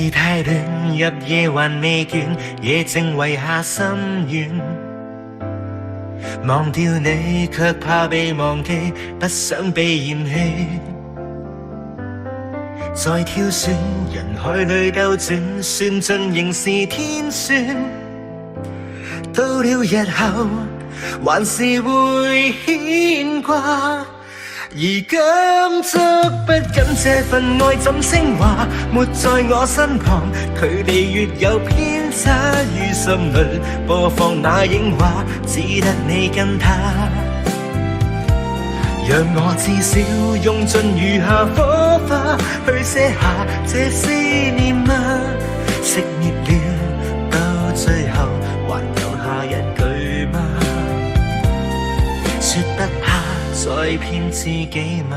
是太短，入夜還未倦，夜靜遺下心願。忘掉你，卻怕被忘記，不想被嫌棄。在挑選人海裏兜轉，算盡仍是天選。到了日後，還是會牽掛。而今捉不緊這份愛怎升華，沒在我身旁，距離越有偏差，於心裏播放那影畫，只得你跟他。讓我至少用盡餘下火花，去寫下這思念啊，熄滅了，到最後還有下一句嗎？說不怕再騙自己嗎？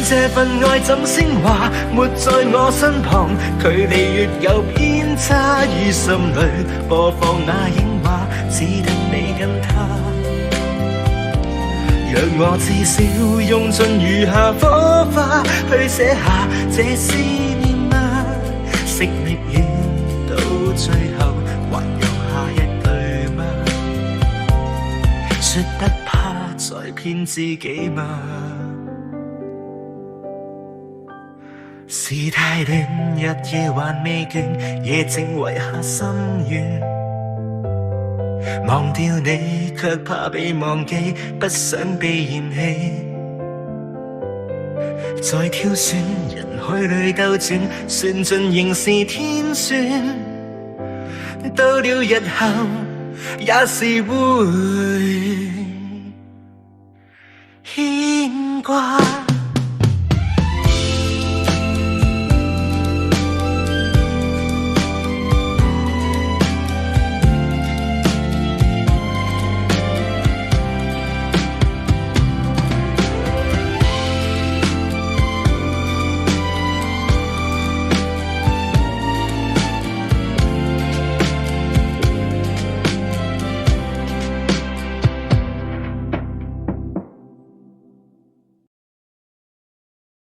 這份愛怎升華，沒在我身旁，距離越有偏差，於心裏播放那影畫，只得你跟他。讓我至少用盡餘下火花，去寫下這思念啊，熄滅了，到最後還有下一句嗎？說不怕再騙自己嗎？是太短，日夜還未倦，夜靜遺下心願。忘掉你，卻怕被忘記，不想被嫌棄。在挑選人海裏兜轉，算盡仍是天選。到了日後，也是會